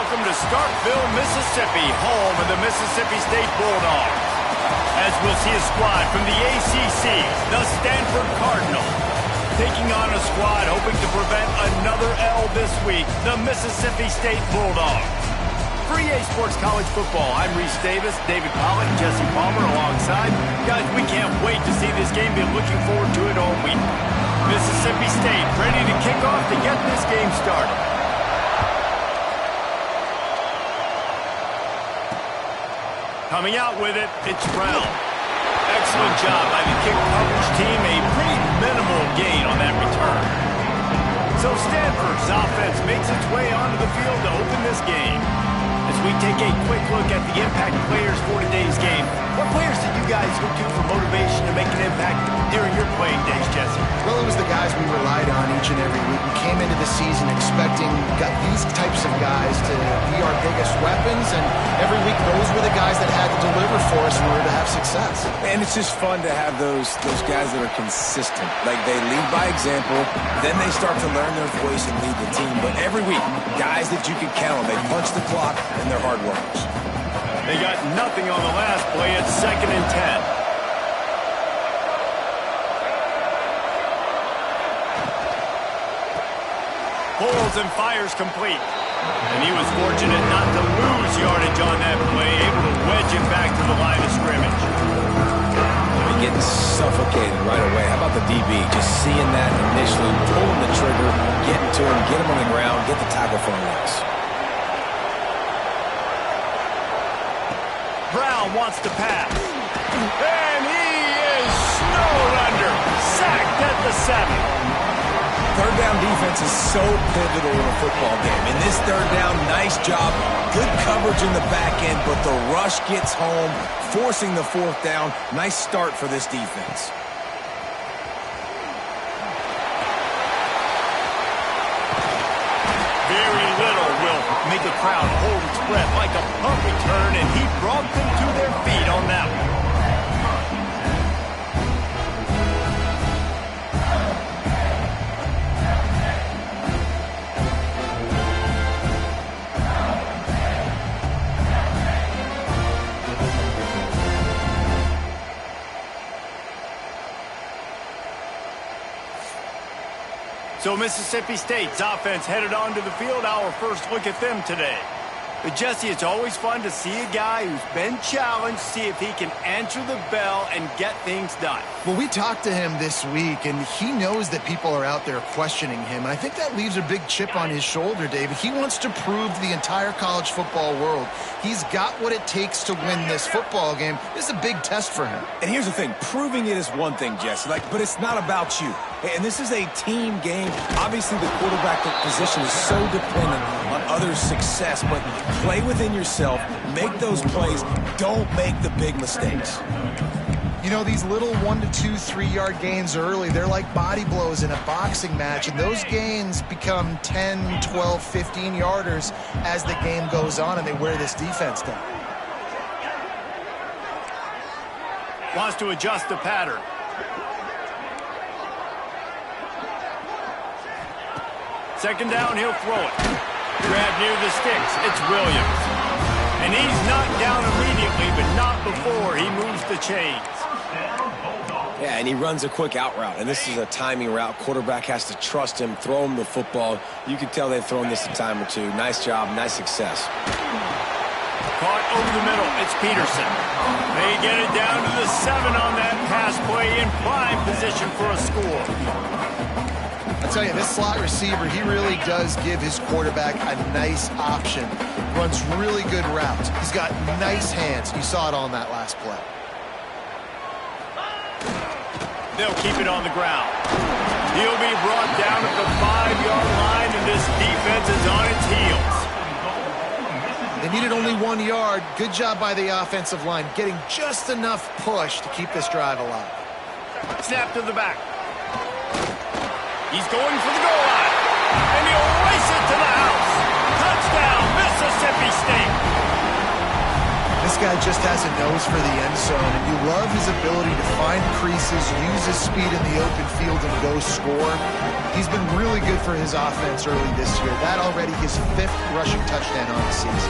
welcome to Starkville, Mississippi, home of the Mississippi State Bulldogs. As we'll see a squad from the ACC, the Stanford Cardinals, taking on a squad hoping to prevent another L this week, the Mississippi State Bulldogs. For EA Sports College Football, I'm Reese Davis, David Pollock, Jesse Palmer alongside. Guys, we can't wait to see this game. Been looking forward to it all week. Mississippi State ready to kick off to get this game started. Coming out with it, it's Brown. Excellent job by the kick coverage team. A pretty minimal gain on that return. So Stanford's offense makes its way onto the field to open this game. As we take a quick look at the impact players for today's game, what players did you guys look to for motivation to make an impact during your playing days, Jesse? Well, it was the guys we relied on each and every week. We came into the season expecting these types of guys to be our biggest weapons, and every week those were the guys that had to deliver for us in order to have success. And it's just fun to have those guys that are consistent. Like, they lead by example, then they start to learn their voice and lead the team. But every week, guys that you can count on, they punch the clock, and they're hard workers. They got nothing on the last play. It's 2nd and 10. Pulls and fires complete. And he was fortunate not to lose yardage on that play, able to wedge it back to the line of scrimmage. Getting suffocated right away. How about the DB? Just seeing that initially, pulling the trigger, getting to him, get him on the ground, get the tackle for a loss. Brown wants to pass. And he is snowed under. Sacked at the 7. Third down defense is so pivotal in a football game. In this third down, nice job. Good coverage in the back end, but the rush gets home, forcing the 4th down. Nice start for this defense. Very little will make the crowd hold its breath like a punt return, and he brought them to their feet on that one. So Mississippi State's offense headed onto the field. Our first look at them today. But Jesse, it's always fun to see a guy who's been challenged, see if he can answer the bell and get things done. Well, we talked to him this week, and he knows that people are out there questioning him, and I think that leaves a big chip on his shoulder, David. He wants to prove to the entire college football world he's got what it takes to win this football game. This is a big test for him. And here's the thing. Proving it is one thing, Jesse, but it's not about you. And this is a team game. Obviously, the quarterback position is so dependent on others' success, but play within yourself, make those plays, don't make the big mistakes. You know, these little 1 to 2, 3-yard gains early, they're like body blows in a boxing match, and those gains become 10, 12, 15-yarders as the game goes on, and they wear this defense down. Wants to adjust the pattern. Second down, he'll throw it. Grab near the sticks. It's Williams. And he's knocked down immediately, but not before he moves the chains. Yeah, and he runs a quick out route, and this is a timing route. Quarterback has to trust him, throw him the football. You can tell they've thrown this a time or two. Nice job, nice success. Caught over the middle. It's Peterson. They get it down to the 7 on that pass play in prime position for a score. I tell you, this slot receiver, he really does give his quarterback a nice option. Runs really good routes. He's got nice hands. You saw it on that last play. They'll keep it on the ground. He'll be brought down at the 5-yard line, and this defense is on its heels. They needed only 1 yard. Good job by the offensive line, getting just enough push to keep this drive alive. Snap to the back. He's going for the goal line, and he'll race it to the house. Touchdown, Mississippi State. This guy just has a nose for the end zone, and you love his ability to find creases, use his speed in the open field, and go score. He's been really good for his offense early this year. That already his 5th rushing touchdown on the season.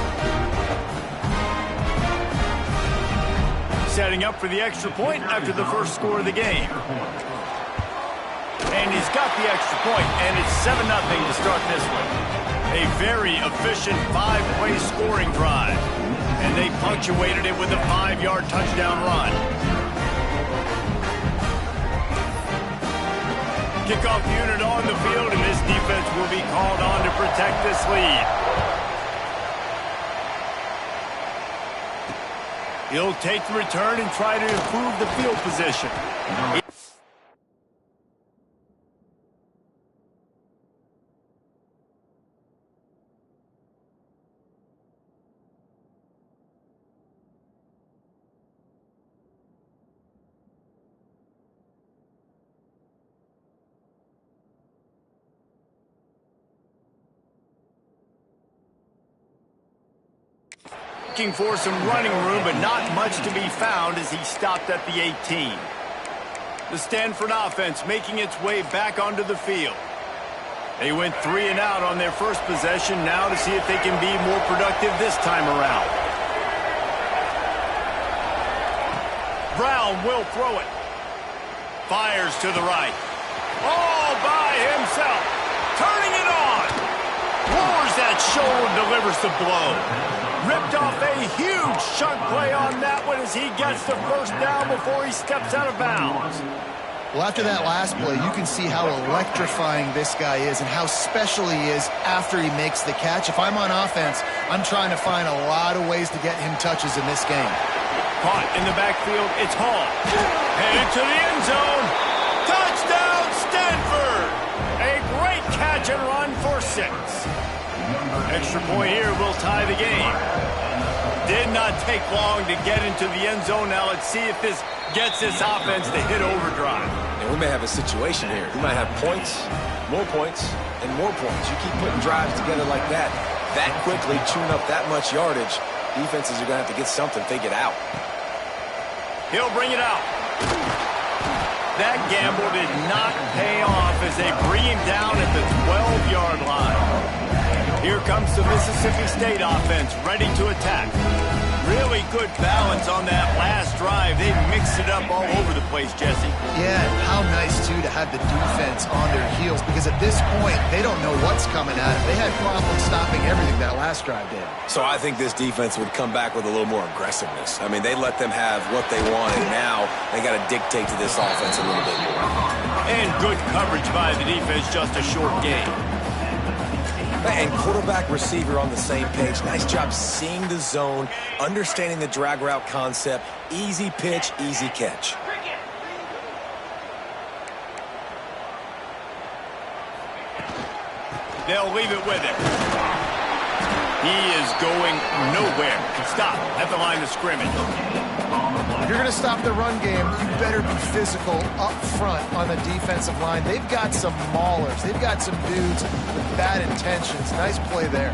Setting up for the extra point after the first score of the game. And he's got the extra point, and it's 7-0 to start this one. A very efficient 5-play scoring drive. And they punctuated it with a 5-yard touchdown run. Kickoff unit on the field, and this defense will be called on to protect this lead. He'll take the return and try to improve the field position. Looking for some running room, but not much to be found as he stopped at the 18. The Stanford offense making its way back onto the field. They went 3 and out on their first possession, now to see if they can be more productive this time around. Brown will throw it. Fires to the right. All by himself. Turning it on. Lowers that shoulder, delivers the blow. Ripped off a huge chunk play on that one as he gets the first down before he steps out of bounds. Well, after that last play, you can see how electrifying this guy is and how special he is after he makes the catch. If I'm on offense, I'm trying to find a lot of ways to get him touches in this game. Caught in the backfield, it's Hall. Headed to the end zone. Touchdown, Stanford! A great catch and run for 6. Extra point here will tie the game. Did not take long to get into the end zone. Now let's see if this gets this offense to hit overdrive. And we may have a situation here. We might have points, and more points. You keep putting drives together like that quickly, chewing up that much yardage, defenses are going to have to get something figured out. He'll bring it out. That gamble did not pay off as they bring him down at the 12-yard line. Here comes the Mississippi State offense, ready to attack. Really good balance on that last drive. They mixed it up all over the place, Jesse. Yeah, and how nice, too, to have the defense on their heels, because at this point, they don't know what's coming at them. They had problems stopping everything that last drive did. So I think this defense would come back with a little more aggressiveness. I mean, they let them have what they want, and now they got to dictate to this offense a little bit more. And good coverage by the defense, just a short game. And quarterback, receiver on the same page. Nice job seeing the zone, understanding the drag route concept. Easy pitch, easy catch. They'll leave it with him. He is going nowhere. Stop at the line of scrimmage. If you're going to stop the run game, you better be physical up front on the defensive line. They've got some maulers. They've got some dudes with bad intentions. Nice play there.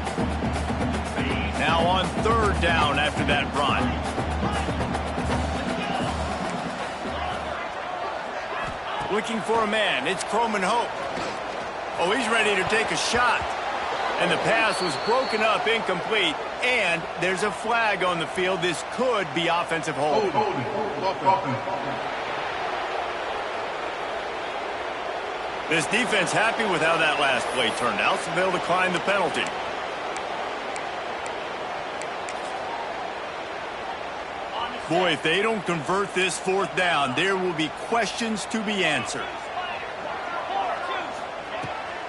Now on 3rd down after that run. Looking for a man. It's Croman Hope. Oh, he's ready to take a shot. And the pass was broken up, incomplete, and there's a flag on the field. This could be offensive hold. This defense happy with how that last play turned out, so they'll decline the penalty. Boy, if they don't convert this 4th down, there will be questions to be answered.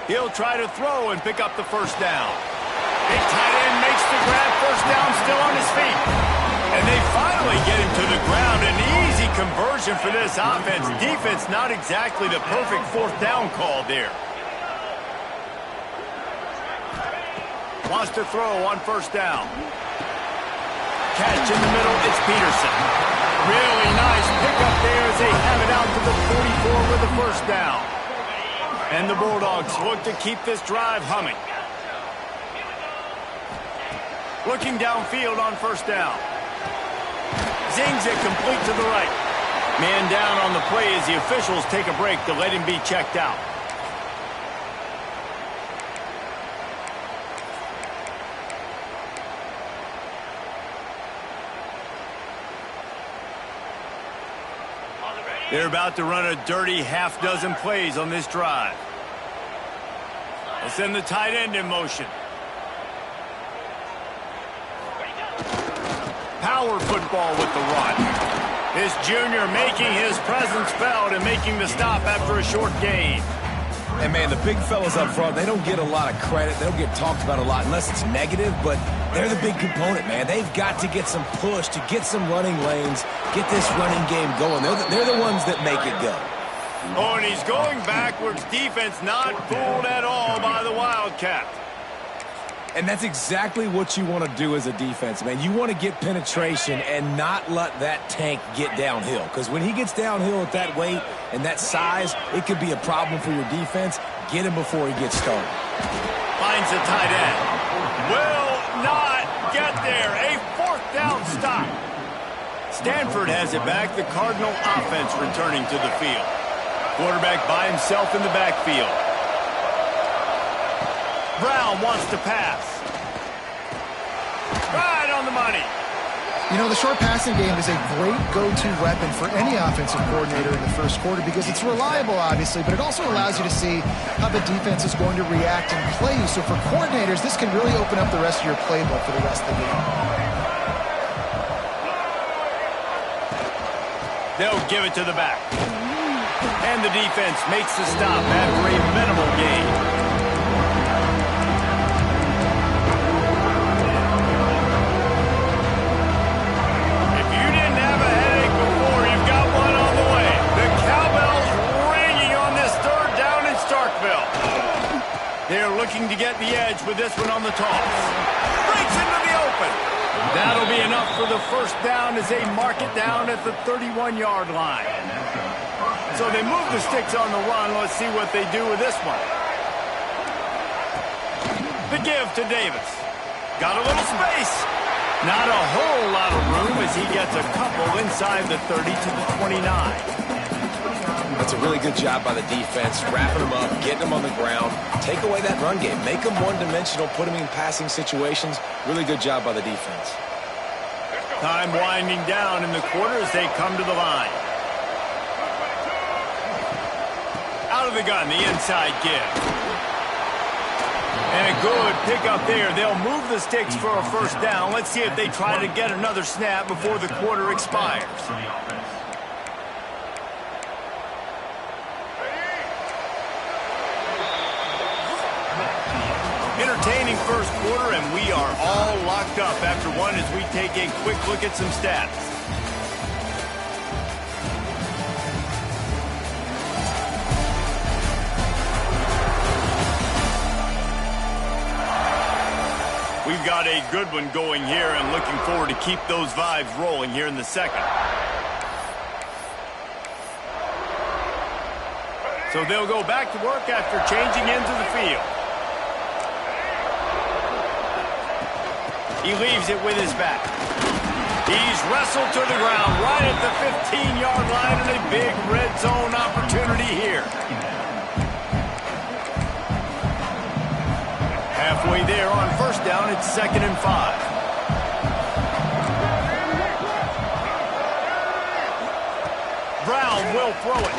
He'll try to throw and pick up the first down. Big tight end makes the grab, first down, still on his feet. And they finally get him to the ground. An easy conversion for this offense. Defense not exactly the perfect 4th down call there. Wants to throw on first down. Catch in the middle, it's Peterson. Really nice pickup there as they have it out to the 44 with the first down. And the Bulldogs look to keep this drive humming. Looking downfield on first down. zings it complete to the right. Man down on the play as the officials take a break to let him be checked out. They're about to run a dirty half-dozen plays on this drive. They'll send the tight end in motion. Power football with the run. This junior making his presence felt and making the stop after a short gain. And, man, the big fellas up front, they don't get a lot of credit. They don't get talked about a lot unless it's negative, but they're the big component, man. They've got to get some push, to get some running lanes, get this running game going. They're the ones that make it go. Oh, and he's going backwards. Defense not fooled at all by the Wildcat. And that's exactly what you want to do as a defense, man. You want to get penetration and not let that tank get downhill. Because when he gets downhill at that weight and that size, it could be a problem for your defense. Get him before he gets started. Finds the tight end. Will not get there. A fourth down stop. Stanford has it back. The Cardinal offense returning to the field. Quarterback by himself in the backfield. Brown wants to pass. Right on the money. You know, the short passing game is a great go-to weapon for any offensive coordinator in the first quarter because it's reliable, obviously, but it also allows you to see how the defense is going to react and play you. So for coordinators, this can really open up the rest of your playbook for the rest of the game. They'll give it to the back. And the defense makes the stop after a minimal gain. They're looking to get the edge with this one on the toss. Breaks into the open. That'll be enough for the first down as they mark it down at the 31-yard line. So they move the sticks on the run. Let's see what they do with this one. The give to Davis. Got a little space. Not a whole lot of room as he gets a couple inside the 30 to the 29. That's a really good job by the defense, wrapping them up, getting them on the ground. Take away that run game. Make them one-dimensional, put them in passing situations. Really good job by the defense. Time winding down in the quarter as they come to the line. Out of the gun, the inside give. And a good pickup there. They'll move the sticks for a first down. Let's see if they try to get another snap before the quarter expires. Entertaining first quarter, and we are all locked up after one as we take a quick look at some stats. We've got a good one going here and looking forward to keep those vibes rolling here in the second. So they'll go back to work after changing into the field. He leaves it with his back. He's wrestled to the ground right at the 15-yard line and a big red zone opportunity here. Halfway there on first down, it's 2nd and 5. Brown will throw it.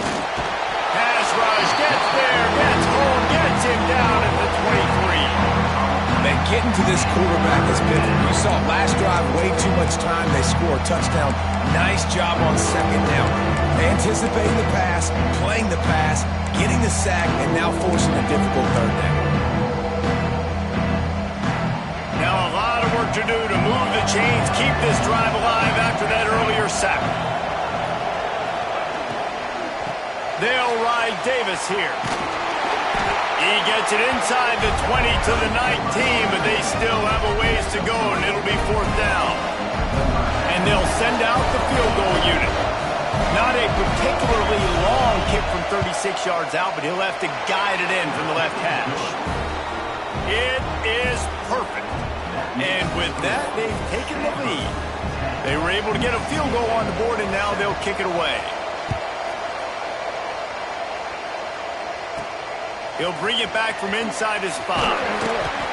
Pass rush, gets there, gets home, gets him down at the 23. Man, getting to this quarterback has been, you saw last drive, way too much time. They score a touchdown. Nice job on second down. Anticipating the pass, playing the pass, getting the sack, and now forcing a difficult third down. Now a lot of work to do to move the chains, keep this drive alive after that earlier sack. They'll ride Davis here. He gets it inside the 20 to the 19, but they still have a ways to go, and it'll be 4th down. And they'll send out the field goal unit. Not a particularly long kick from 36 yards out, but he'll have to guide it in from the left hash. It is perfect. And with that, they've taken the lead. They were able to get a field goal on the board, and now they'll kick it away. He'll bring it back from inside his 5.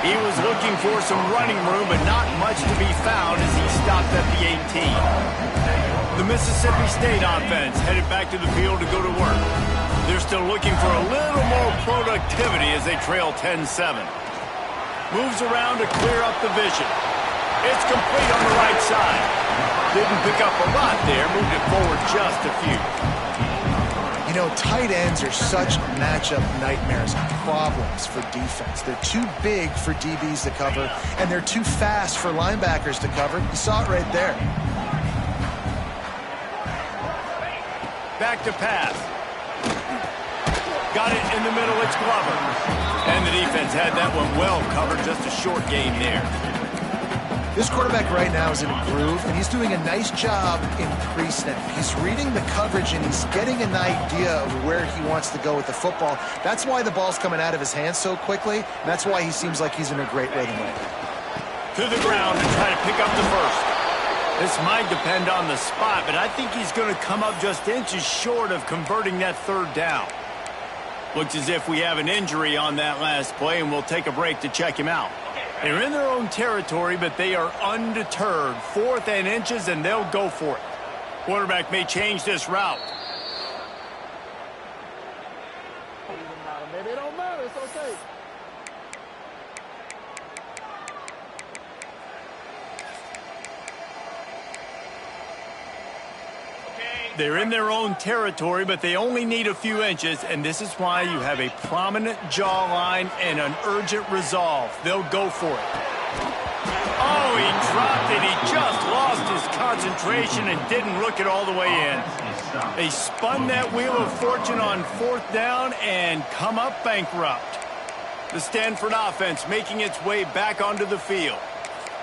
He was looking for some running room, but not much to be found as he stopped at the 18. The Mississippi State offense headed back to the field to go to work. They're still looking for a little more productivity as they trail 10-7. Moves around to clear up the vision. It's complete on the right side. Didn't pick up a lot there, moved it forward just a few. You know, tight ends are such matchup nightmares, problems for defense. They're too big for DBs to cover, and they're too fast for linebackers to cover. You saw it right there. Back to pass. Got it in the middle, it's Glover. And the defense had that one well covered, just a short gain there. This quarterback right now is in a groove, and he's doing a nice job in pre-snap. He's reading the coverage, and he's getting an idea of where he wants to go with the football. That's why the ball's coming out of his hands so quickly, and that's why he seems like he's in a great rhythm right now. To the ground to try to pick up the first. This might depend on the spot, but I think he's going to come up just inches short of converting that third down. Looks as if we have an injury on that last play, and we'll take a break to check him out. They're in their own territory, but they are undeterred. 4th and inches, and they'll go for it. Quarterback may change this route. Maybe it don't matter. It's okay. They're in their own territory, but they only need a few inches, and this is why you have a prominent jawline and an urgent resolve. They'll go for it. Oh, he dropped it. He just lost his concentration and didn't look it all the way in. They spun that wheel of fortune on 4th down and come up bankrupt. The Stanford offense making its way back onto the field.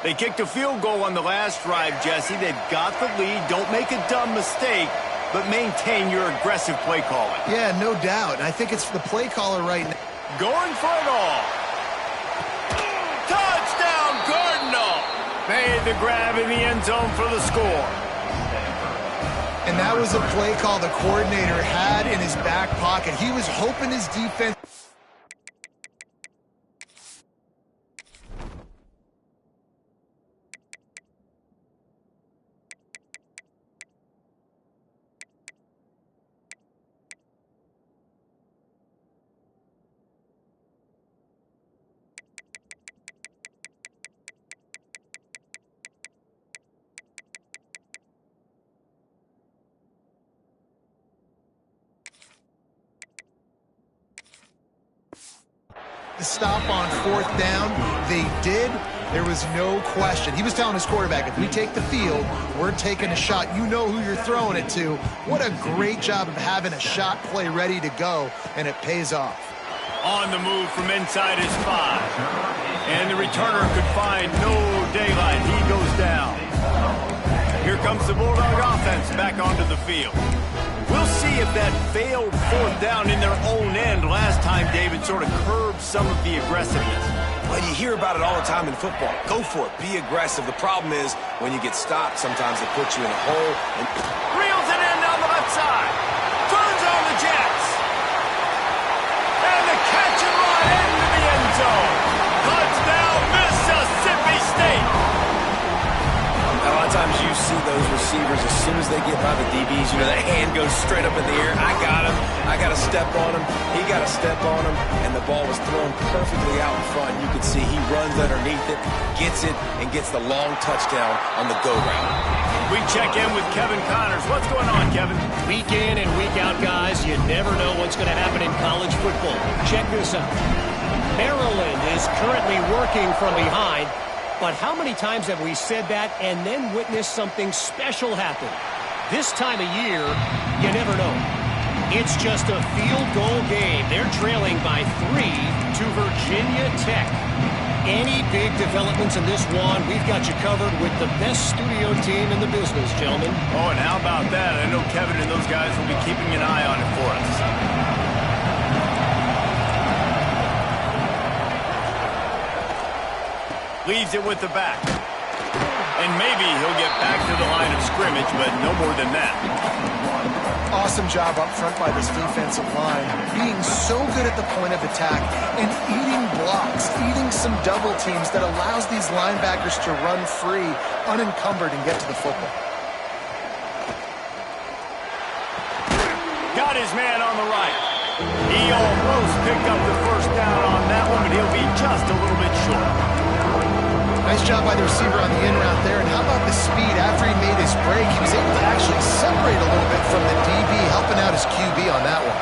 They kicked a field goal on the last drive, Jesse. They've got the lead. Don't make a dumb mistake, but maintain your aggressive play calling. Yeah, no doubt. And I think it's the play caller right now. Going for it all. Touchdown, Cardinal. Made the grab in the end zone for the score. And that was a play call the coordinator had in his back pocket. He was hoping his defense... The stop on 4th down, they did. There was no question. He was telling his quarterback, if we take the field, we're taking a shot. You know who you're throwing it to. What a great job of having a shot play ready to go, and it pays off. On the move from inside his 5. And the returner could find no daylight. He goes down. Here comes the Bulldog offense back onto the field. We'll see if that failed 4th down in their own end last time, David, sort of curbed some of the aggressiveness. Well, you hear about it all the time in football. Go for it. Be aggressive. The problem is when you get stopped, sometimes it puts you in a hole. And reels it in down the left side. Turns on the Jets. And the catch and run into the end zone. Touchdown, Mississippi State. a lot of times you see those receivers, as soon as they get by the DBs, you know, that hand goes straight up in the air. I got him. I got to step on him. He got to step on him. And the ball was thrown perfectly out in front. You could see he runs underneath it, gets it, and gets the long touchdown on the go route. We check in with Kevin Connors. What's going on, Kevin? Week in and week out, guys, you never know what's going to happen in college football. Check this out. Maryland is currently working from behind, but how many times have we said that and then witnessed something special happen? This time of year, you never know. It's just a field goal game. They're trailing by 3 to Virginia Tech. Any big developments in this one, we've got you covered with the best studio team in the business, gentlemen. Oh, and how about that? I know Kevin and those guys will be keeping an eye on it for us. Leaves it with the back. And maybe he'll get back to the line of scrimmage, but no more than that. Awesome job up front by this defensive line, being so good at the point of attack and eating blocks, eating some double teams that allows these linebackers to run free, unencumbered, and get to the football. Got his man on the right. He almost picked up the first down on that one, but he'll be just a little bit short. Nice job by the receiver on the in route there. And how about the speed after he made his break? He was able to actually separate a little bit from the DB, helping out his QB on that one.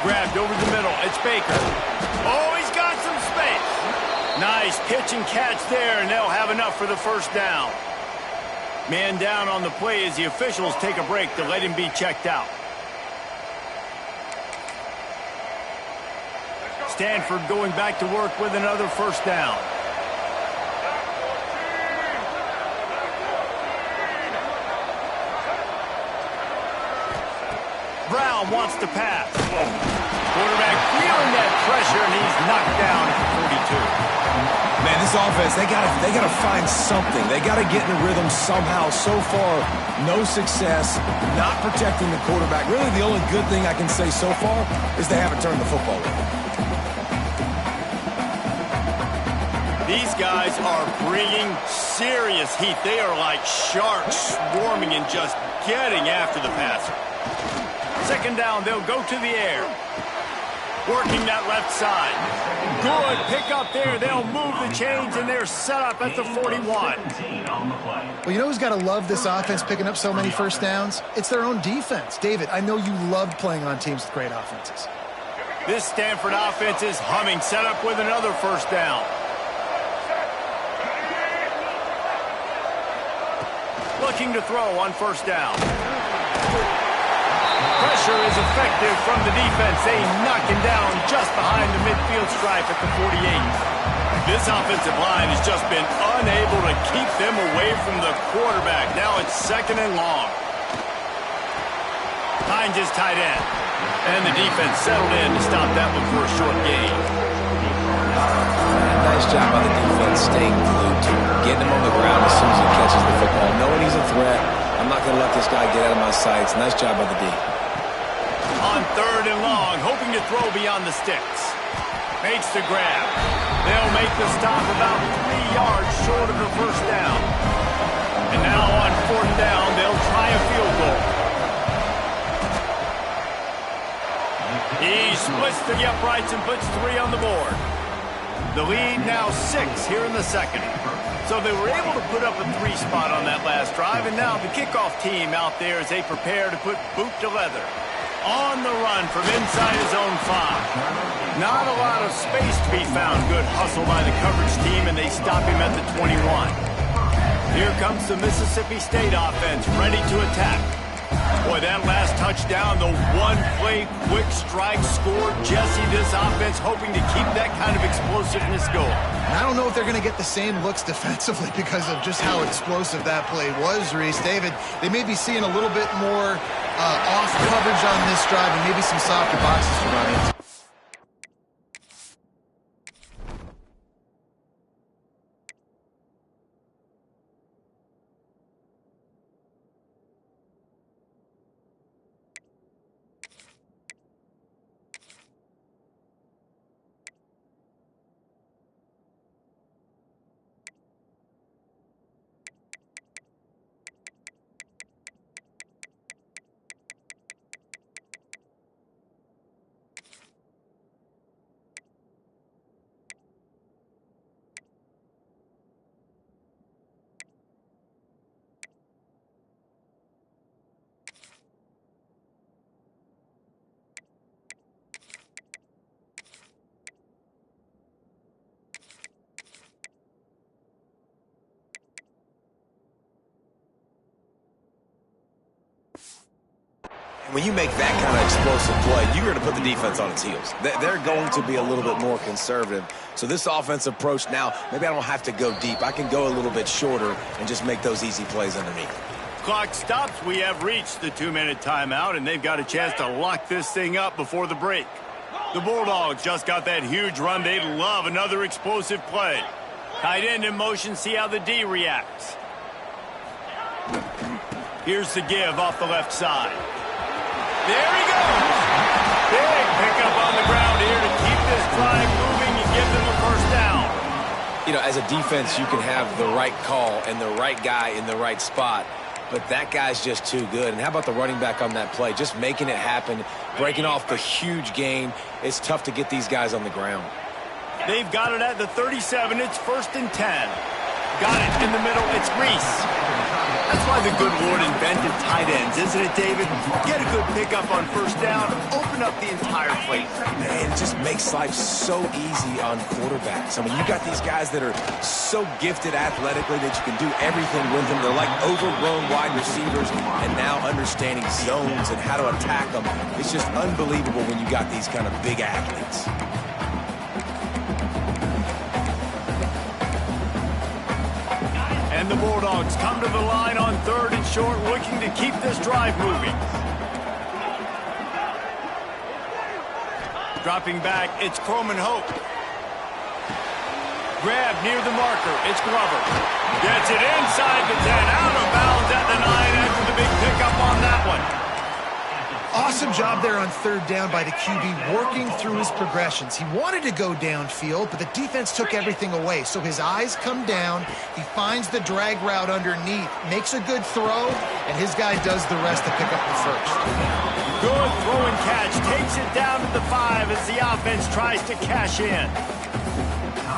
Grabbed over the middle. It's Baker. Oh, he's got some space. Nice pitch and catch there, and they'll have enough for the first down. Man down on the play as the officials take a break to let him be checked out. Stanford going back to work with another first down. Brown wants to pass. Quarterback feeling that pressure, and he's knocked down at the 42. Man, this offense, they gotta find something. They gotta get in a rhythm somehow. So far, no success, not protecting the quarterback. Really, the only good thing I can say so far is they haven't turned the football over. These guys are bringing serious heat. They are like sharks swarming and just getting after the passer. Second down, they'll go to the air. Working that left side. Good pick up there. They'll move the chains, and they're set up at the 41. Well, you know who's got to love this offense picking up so many first downs? It's their own defense. David, I know you loved playing on teams with great offenses. This Stanford offense is humming. Set up with another first down. Looking to throw on first down. Pressure is effective from the defense. They knock him down just behind the midfield stripe at the 48. This offensive line has just been unable to keep them away from the quarterback. Now it's second and long. Hines is tight end. And the defense settled in to stop that one for a short gain. Nice job by the defense staying glued to him, getting him on the ground as soon as he catches the football, knowing he's a threat. I'm not going to let this guy get out of my sights. Nice job by the D. On third and long, hoping to throw beyond the sticks. Makes the grab. They'll make the stop about 3 yards short of the first down. And now on fourth down, they'll try a field goal. He splits the uprights and puts 3 on the board. The lead now 6 here in the second. So they were able to put up a 3 spot on that last drive, and now the kickoff team out there as they prepare to put boot to leather. On the run from inside his own 5. Not a lot of space to be found. Good hustle by the coverage team, and they stop him at the 21. Here comes the Mississippi State offense, ready to attack. Boy, that last touchdown, the one-play quick strike score. Jesse, this offense hoping to keep that kind of explosiveness going. I don't know if they're going to get the same looks defensively because of just how explosive that play was, Reese. David, they may be seeing a little bit more off coverage on this drive and maybe some softer boxes to run into. When you make that kind of explosive play, you're going to put the defense on its heels. They're going to be a little bit more conservative. So this offense approach now, maybe I don't have to go deep. I can go a little bit shorter and just make those easy plays underneath. Clock stops. We have reached the 2-minute timeout, and they've got a chance to lock this thing up before the break. The Bulldogs just got that huge run. They'd love another explosive play. Tight end in motion, see how the D reacts. Here's the give off the left side. There he goes. Big pickup on the ground here to keep this drive moving and give them a first down. You know, as a defense, you can have the right call and the right guy in the right spot, but that guy's just too good. And how about the running back on that play? Just making it happen, breaking off the huge gain. It's tough to get these guys on the ground. They've got it at the 37. It's 1st and 10. Got it in the middle. It's Reese. That's why the good Lord invented tight ends, isn't it, David? Get a good pickup on first down, open up the entire plate. Man, it just makes life so easy on quarterbacks. I mean, you got these guys that are so gifted athletically that you can do everything with them. They're like overgrown wide receivers, and now understanding zones and how to attack them. It's just unbelievable when you got these kind of big athletes. And the Bulldogs come to the line on 3rd and short, looking to keep this drive moving. Dropping back, it's Croman Hope. Grab near the marker, it's Glover. Gets it inside the 10, out of bounds at the 9 after the big pickup on that one. Awesome job there on 3rd down by the QB, working through his progressions. He wanted to go downfield, but the defense took everything away. So his eyes come down, he finds the drag route underneath, makes a good throw, and his guy does the rest to pick up the first. Good throw and catch, takes it down to the 5 as the offense tries to cash in.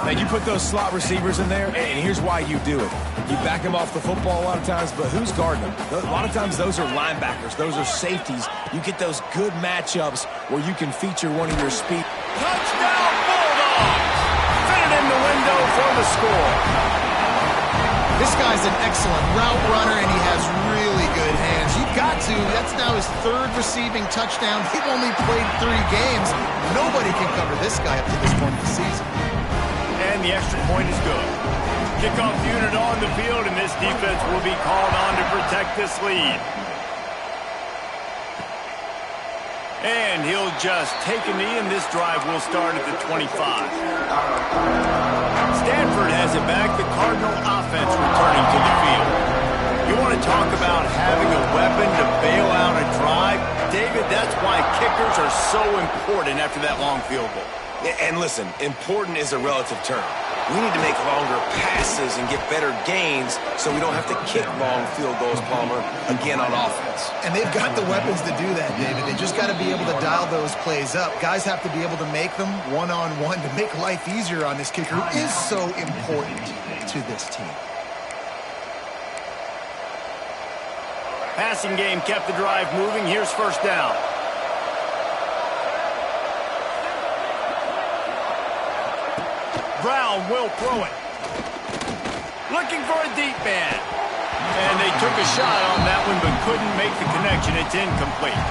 Now, you put those slot receivers in there, and here's why you do it. You back them off the football a lot of times, but who's guarding them? A lot of times those are linebackers. Those are safeties. You get those good matchups where you can feature one of your speed. Touchdown, Bulldogs! Fit it in the window for the score. This guy's an excellent route runner, and he has really good hands. You've got to. That's now his 3rd receiving touchdown. He's only played 3 games. Nobody can cover this guy up to this point of the season. And the extra point is good. Kickoff unit on the field, and this defense will be called on to protect this lead. And he'll just take a knee, and this drive will start at the 25. Stanford has it back. The Cardinal offense returning to the field. You want to talk about having a weapon to bail out a drive? David, that's why kickers are so important after that long field goal. And listen, important is a relative term. We need to make longer passes and get better gains so we don't have to kick long field goals, Palmer, again on offense. And they've got the weapons to do that, David. They just got to be able to dial those plays up. Guys have to be able to make them one-on-one to make life easier on this kicker, who is so important to this team. Passing game kept the drive moving. Here's first down. Brown will throw it. Looking for a deep man. And they took a shot on that one, but couldn't make the connection. It's incomplete.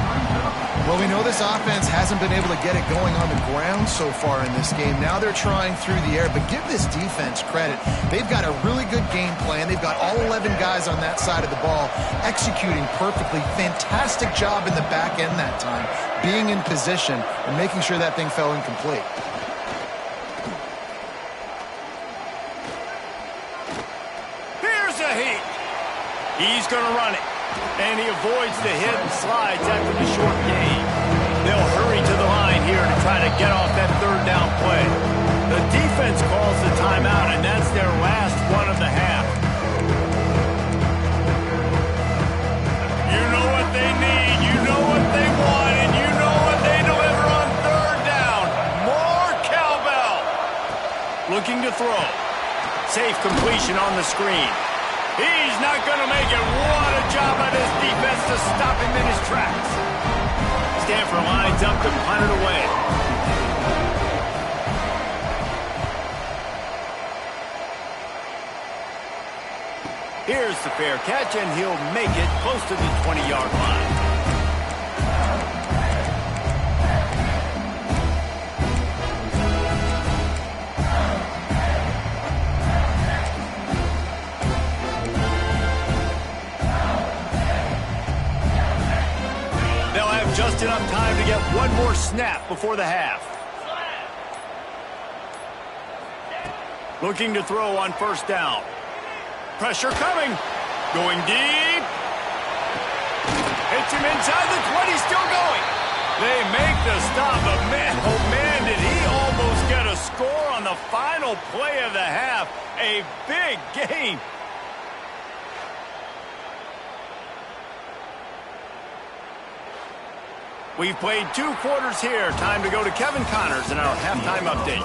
Well, we know this offense hasn't been able to get it going on the ground so far in this game. Now they're trying through the air, but give this defense credit. They've got a really good game plan. They've got all 11 guys on that side of the ball executing perfectly. Fantastic job in the back end that time, being in position and making sure that thing fell incomplete. He's going to run it, and he avoids the hit and slides after the short gain. They'll hurry to the line here to try to get off that 3rd down play. The defense calls the timeout, and that's their last one of the half. You know what they need, you know what they want, and you know what they deliver on 3rd down. More cowbell. Looking to throw. Safe completion on the screen. He's not going to make it. What a job by this defense to stop him in his tracks. Stanford lines up to punt it away. Here's the fair catch, and he'll make it close to the 20-yard line. Just enough time to get one more snap before the half. Looking to throw on first down. Pressure coming. Going deep. Hits him inside the 20, still going. They make the stop, but man, oh man, did he almost get a score on the final play of the half. A big gain. We've played 2 quarters here. Time to go to Kevin Connors in our halftime update.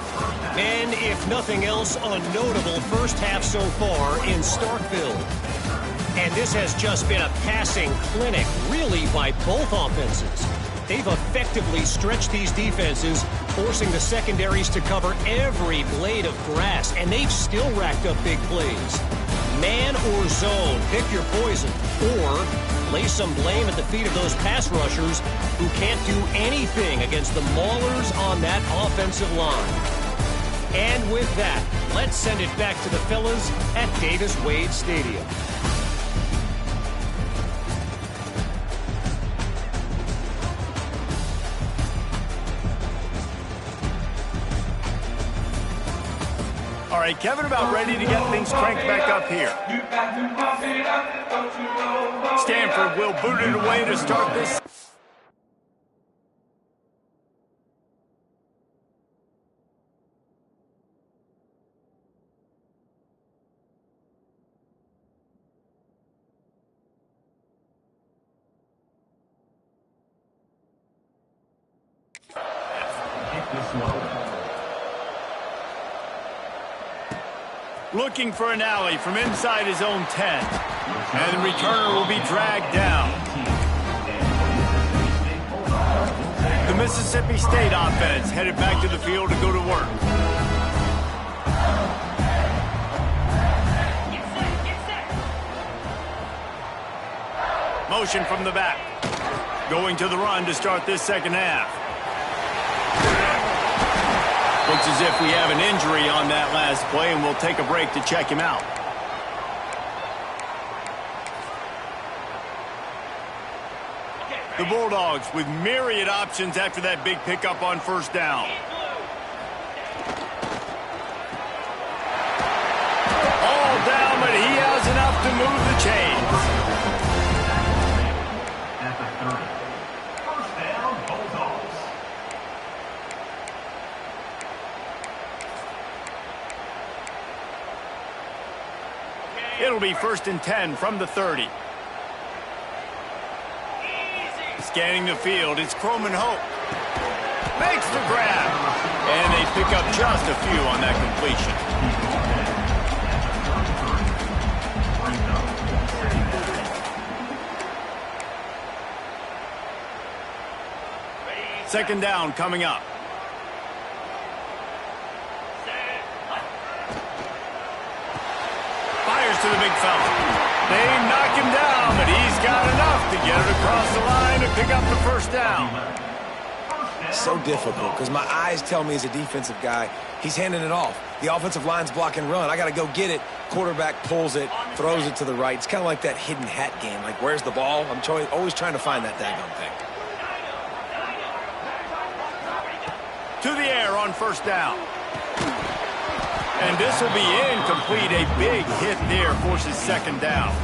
And if nothing else, a notable first half so far in Starkville. And this has just been a passing clinic, really, by both offenses. They've effectively stretched these defenses, forcing the secondaries to cover every blade of grass, and they've still racked up big plays. Man or zone, pick your poison, or lay some blame at the feet of those pass rushers who can't do anything against the maulers on that offensive line. And with that, let's send it back to the fellas at Davis-Wade Stadium. All right, Kevin, about ready to get things cranked back up here. Stanford will boot it away to start this. Looking for an alley from inside his own 10. And the returner will be dragged down. The Mississippi State offense headed back to the field to go to work. Motion from the back. Going to the run to start this second half. Looks as if we have an injury on that last play, and we'll take a break to check him out. The Bulldogs with myriad options after that big pickup on first down. All down, but he has enough to move the chains. At the 30. First down, Bulldogs. It'll be 1st and 10 from the 30. Scanning the field, it's Croman Hope. Makes the grab. And they pick up just a few on that completion. Second down coming up. Fires to the big fella. They knock him down, but he's got enough to get it across the line and pick up the first down. So difficult because my eyes tell me as a defensive guy, he's handing it off. The offensive line's block and run. I got to go get it. Quarterback pulls it, throws it to the right. It's kind of like that hidden hat game. Like, where's the ball? I'm always trying to find that daggone thing. To the air on first down. And this will be incomplete. A big hit there forces second down.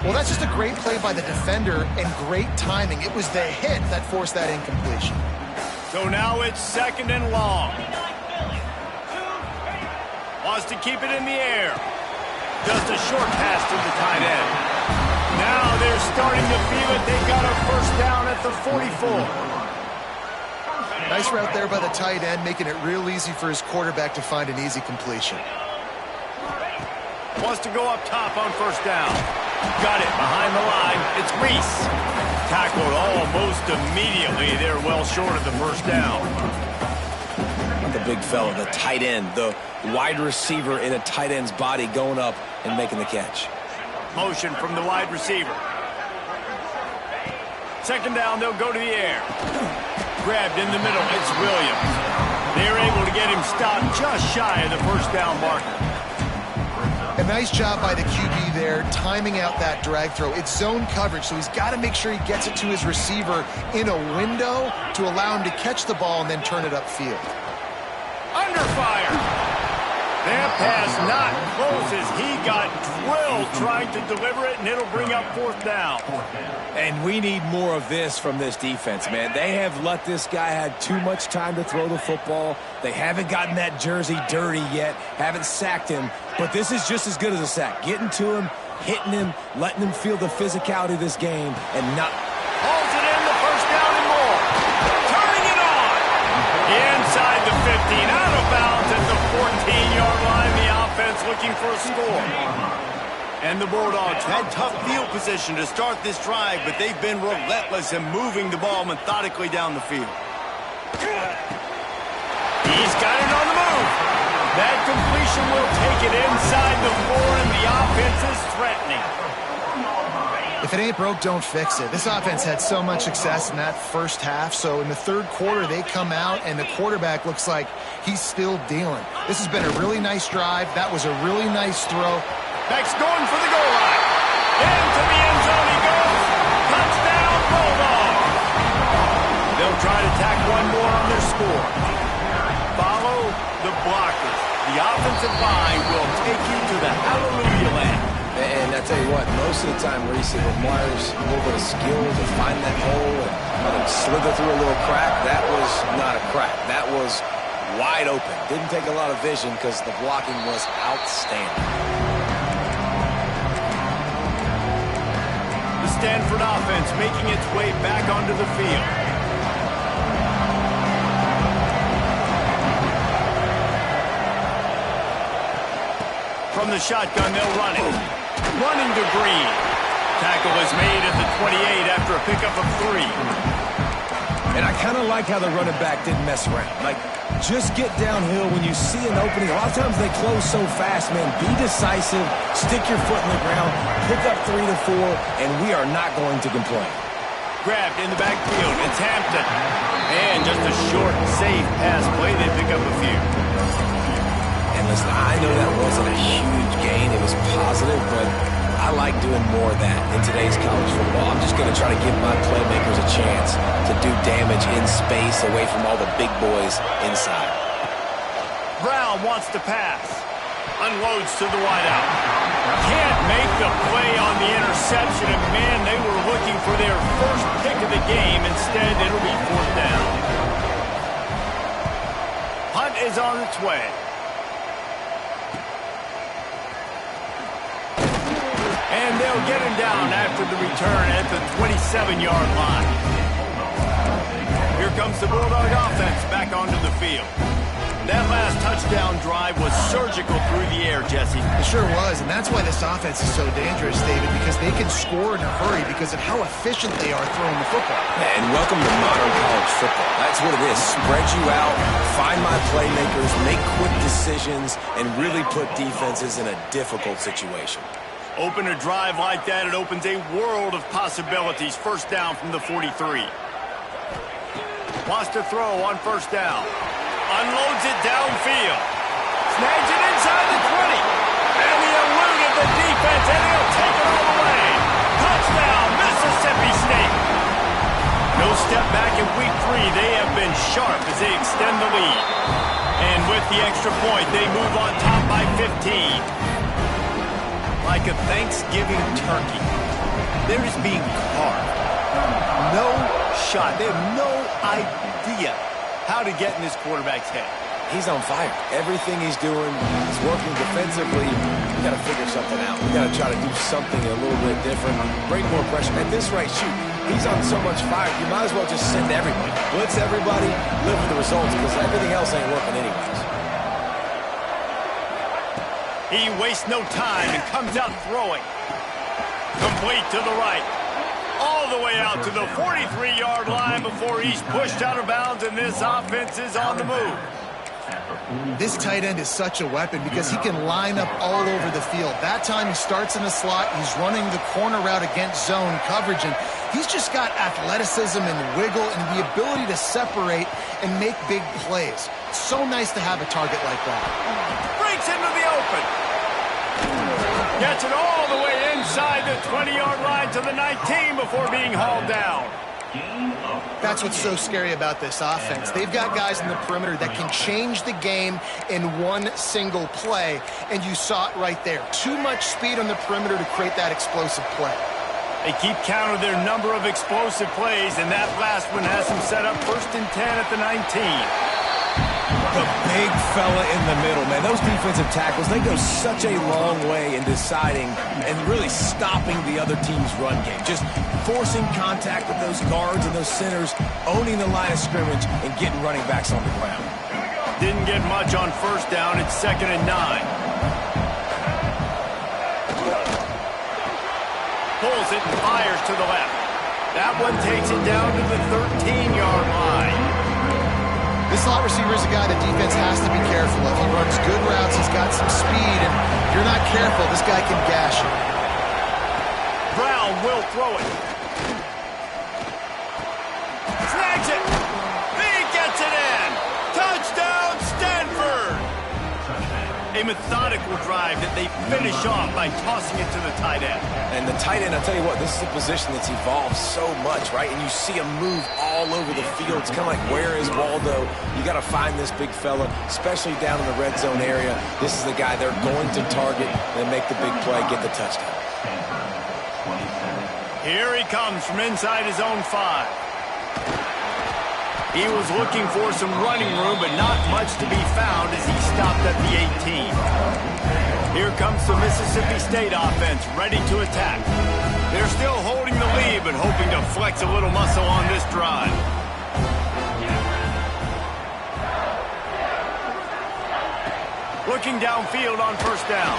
Well, that's just a great play by the defender and great timing. It was the hit that forced that incompletion. So now it's second and long. Wants to keep it in the air. Just a short pass to the tight end. Now they're starting to feel it. They got a first down at the 44. Nice route there by the tight end, making it real easy for his quarterback to find an easy completion. Wants to go up top on first down. Got it behind the line. It's Reese. Tackled almost immediately. They're well short of the first down. Not the big fella, the tight end, the wide receiver in a tight end's body going up and making the catch. Motion from the wide receiver. Second down, they'll go to the air. Grabbed in the middle, it's Williams. They're able to get him stopped just shy of the first down marker. A nice job by the QB there, timing out that drag throw. It's zone coverage, so he's got to make sure he gets it to his receiver in a window to allow him to catch the ball and then turn it upfield. Under fire. That pass not close as he got drilled trying to deliver it, and it'll bring up 4th down. And we need more of this from this defense, man. They have let this guy have too much time to throw the football. They haven't gotten that jersey dirty yet, haven't sacked him. But this is just as good as a sack. Getting to him, hitting him, letting him feel the physicality of this game, and not... Holds it in, the 1st down and more. Turning it on. Inside the 15, out of bounds at the 14-yard line. The offense looking for a score. And the Bulldogs had tough field position to start this drive, but they've been relentless in moving the ball methodically down the field. He's got it on the move. That completion will take it inside the 4, and the offense is threatening. If it ain't broke, don't fix it. This offense had so much success in that first half, so in the 3rd quarter, they come out, and the quarterback looks like he's still dealing. This has been a really nice drive. That was a really nice throw. Back's going for the goal line. Into the end zone he goes. Touchdown, Bulldogs. They'll try to tack one more on their score. Follow the blockers. The offensive line will take you to the hallelujah land. And I tell you what, most of the time, Reese, it requires a little bit of skill to find that hole and slither through a little crack. That was not a crack. That was wide open. Didn't take a lot of vision because the blocking was outstanding. Stanford offense making its way back onto the field. From the shotgun, they'll run it. Running to Green. Tackle is made at the 28 after a pickup of 3. And I kind of like how the running back didn't mess around. Like, just get downhill when you see an opening. A lot of times they close so fast, man. Be decisive, stick your foot in the ground, pick up 3 to 4, and we are not going to complain. Grabbed in the backfield. It's Hampton. And just a short, safe pass play. They pick up a few. And listen, I know that wasn't a huge gain. It was positive, but I like doing more of that in today's college football. I'm just going to try to give my playmakers a chance to do damage in space away from all the big boys inside. Brown wants to pass. Unloads to the wideout. Can't make the play on the interception, and man, they were looking for their first pick of the game. Instead, it'll be 4th down. Hunt is on its way. And they'll get him down after the return at the 27-yard line. Here comes the Bulldog offense back onto the field. That last touchdown drive was surgical through the air, Jesse. It sure was, and that's why this offense is so dangerous, David, because they can score in a hurry because of how efficient they are throwing the football. And welcome to modern college football. That's what it is. Spread you out, find my playmakers, make quick decisions, and really put defenses in a difficult situation. Open a drive like that, it opens a world of possibilities. 1st down from the 43. Wants to throw on 1st down. Unloads it downfield. Snags it inside the 20. And he eluded the defense, and he'll take it all the way. Touchdown, Mississippi State. No step back in week 3. They have been sharp as they extend the lead. And with the extra point, they move on top by 15. Like a Thanksgiving turkey. They're just being carved. No shot. They have no idea how to get in this quarterback's head. He's on fire. Everything he's doing, he's working defensively. We got to figure something out. We got to try to do something a little bit different. Bring more pressure. At this rate, shoot, he's on so much fire. You might as well just send everybody. Blitz everybody, live with the results, because everything else ain't working anyways. He wastes no time and comes out throwing. Complete to the right. All the way out to the 43-yard line before he's pushed out of bounds, and this offense is on the move. This tight end is such a weapon because he can line up all over the field. That time he starts in the slot, he's running the corner route against zone coverage, and he's just got athleticism and wiggle and the ability to separate and make big plays. It's so nice to have a target like that. Breaks into the open. Gets it all the way inside the 20-yard line to the 19 before being hauled down. That's what's so scary about this offense. They've got guys in the perimeter that can change the game in one single play, and you saw it right there. Too much speed on the perimeter to create that explosive play. They keep count of their number of explosive plays, and that last one has them set up 1st and 10 at the 19. The big fella in the middle, man. Those defensive tackles, they go such a long way in deciding and really stopping the other team's run game. Just forcing contact with those guards and those centers, owning the line of scrimmage, and getting running backs on the ground. Didn't get much on 1st down. It's 2nd and 9. Pulls it and fires to the left. That one takes it down to the 13-yard line. This slot receiver is a guy the defense has to be careful of. He runs good routes, he's got some speed, and if you're not careful, this guy can gash you. Brown will throw it. Snags it. He gets it in. Touchdown, Stanford. A methodical drive that they finish off by tossing it to the tight end. And the tight end, I'll tell you what, this is a position that's evolved so much, right? And you see him move all over the field. It's kind of like, where is Waldo? You got to find this big fella, especially down in the red zone area. This is the guy they're going to target and make the big play, get the touchdown. Here he comes from inside his own 5. He was looking for some running room, but not much to be found as he stopped at the 18. Here comes the Mississippi State offense, ready to attack. They're still holding the lead, but hoping to flex a little muscle on this drive. Looking downfield on 1st down.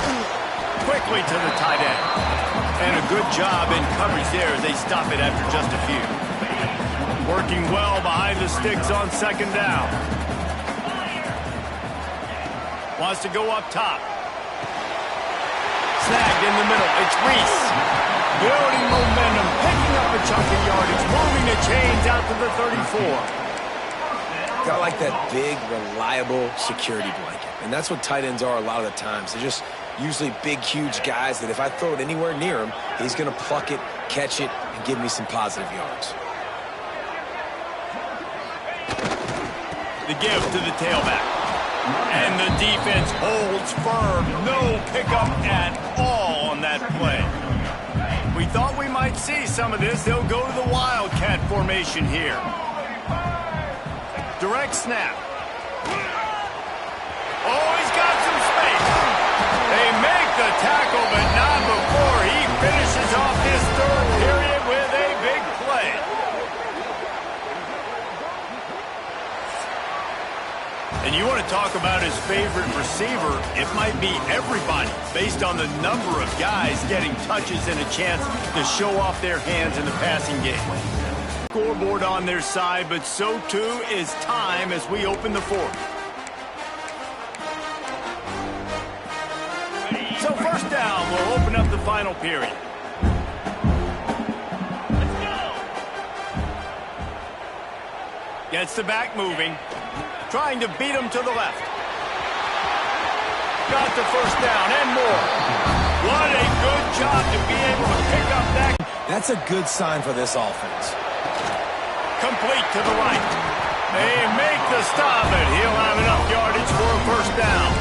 Quickly to the tight end. And a good job in coverage there as they stop it after just a few. Working well behind the sticks on 2nd down. Wants to go up top. Snagged in the middle. It's Reese. Building momentum, picking up a chunk of yardage, moving the chains out to the 34. Got like that big, reliable security blanket. And that's what tight ends are a lot of the times. They're just usually big, huge guys that if I throw it anywhere near him, he's going to pluck it, catch it, and give me some positive yards. The give to the tailback. And the defense holds firm. No pickup at all on that play. We thought we might see some of this. They'll go to the Wildcat formation here. Direct snap. Oh, he's got some space. They make the tackle, but not before he finishes off this 3rd period with a big play. And you want to talk about his favorite receiver, it might be everybody, based on the number of guys getting touches and a chance to show off their hands in the passing game. Scoreboard on their side, but so too is time as we open the 4th. So 1st down will open up the final period. Let's go. Gets the back moving. Trying to beat him to the left. Got the 1st down and more. What a good job to be able to pick up that. That's a good sign for this offense. Complete to the right. They make the stop, and he'll have enough yardage for a 1st down.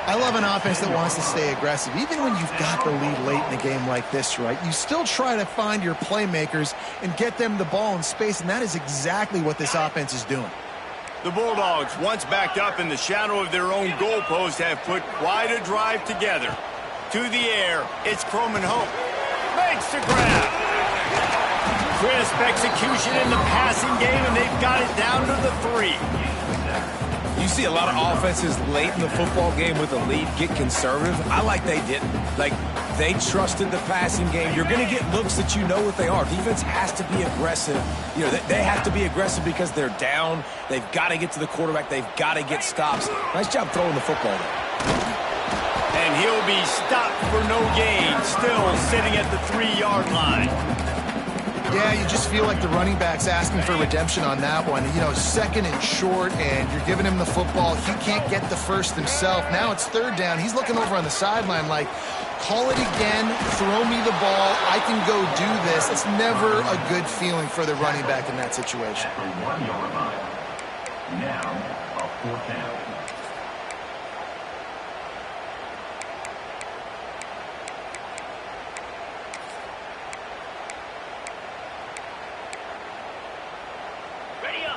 I love an offense that wants to stay aggressive. Even when you've got the lead late in the game like this, right, you still try to find your playmakers and get them the ball in space, and that is exactly what this offense is doing. The Bulldogs, once backed up in the shadow of their own goalpost, have put quite a drive together. To the air, it's Croman Hope. Makes the grab. Crisp execution in the passing game, and they've got it down to the 3. You see a lot of offenses late in the football game with a lead get conservative. I like they didn't. Like, they trusted the passing game. You're going to get looks that you know what they are. Defense has to be aggressive. You know, they have to be aggressive because they're down. They've got to get to the quarterback. They've got to get stops. Nice job throwing the football there. And he'll be stopped for no gain, still sitting at the 3-yard line. Yeah, you just feel like the running back's asking for redemption on that one. You know, 2nd and short, and you're giving him the football. He can't get the 1st himself. Now it's 3rd down. He's looking over on the sideline like, call it again, throw me the ball, I can go do this. It's never a good feeling for the running back in that situation. After 1 yard line. Now, a 4th down.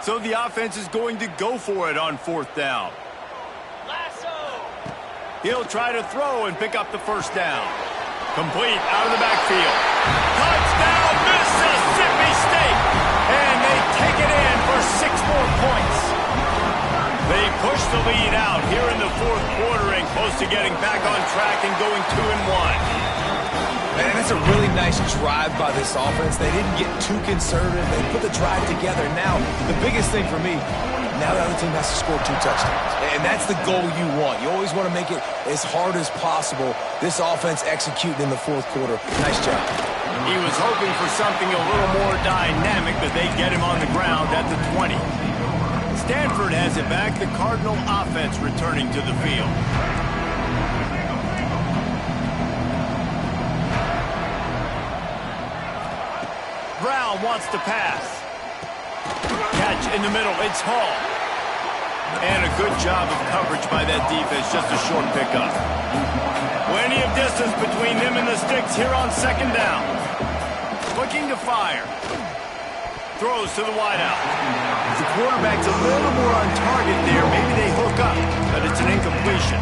So the offense is going to go for it on 4th down. He'll try to throw and pick up the 1st down. Complete out of the backfield. Touchdown, Mississippi State! And they take it in for 6 more points. They push the lead out here in the 4th quarter and close to getting back on track and going 2-1. And that's a really nice drive by this offense. They didn't get too conservative. They put the drive together. Now, the biggest thing for me, now the other team has to score 2 touchdowns. And that's the goal you want. You always want to make it as hard as possible. This offense executing in the 4th quarter. Nice job. He was hoping for something a little more dynamic, but they get him on the ground at the 20. Stanford has it back. The Cardinal offense returning to the field. Brown wants to pass. Catch in the middle. It's Hall. And a good job of coverage by that defense. Just a short pickup. Plenty of distance between them and the sticks here on 2nd down. Looking to fire. Throws to the wideout. The quarterback's a little more on target there. Maybe they hook up, but it's an incompletion.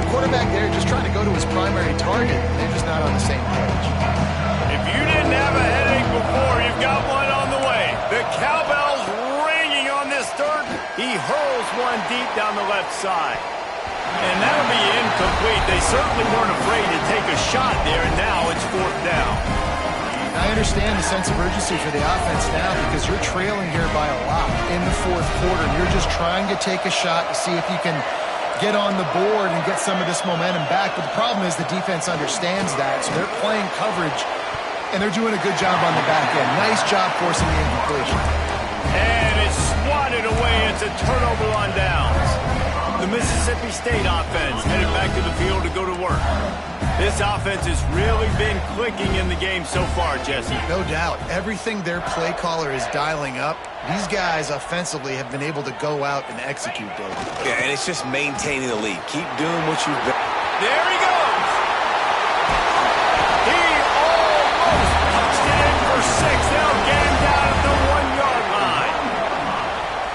The quarterback there just trying to go to his primary target. They're just not on the same page. If you didn't have a headache before, you've got one on the way. The cowbell's ringing on this third. He hurls one deep down the left side. And that'll be incomplete. They certainly weren't afraid to take a shot there, and now it's 4th down. I understand the sense of urgency for the offense now because you're trailing here by a lot in the 4th quarter. You're just trying to take a shot to see if you can get on the board and get some of this momentum back. But the problem is the defense understands that, so they're playing coverage, and they're doing a good job on the back end. Nice job forcing the incompletion. And it's swatted away. It's a turnover on downs. The Mississippi State offense headed back to the field to go to work. This offense has really been clicking in the game so far, Jesse. No doubt. Everything their play caller is dialing up, these guys offensively have been able to go out and execute, David. Yeah, and it's just maintaining the lead. Keep doing what you've been. There he goes. He almost punched it in for 6. They'll get him down at the 1-yard line.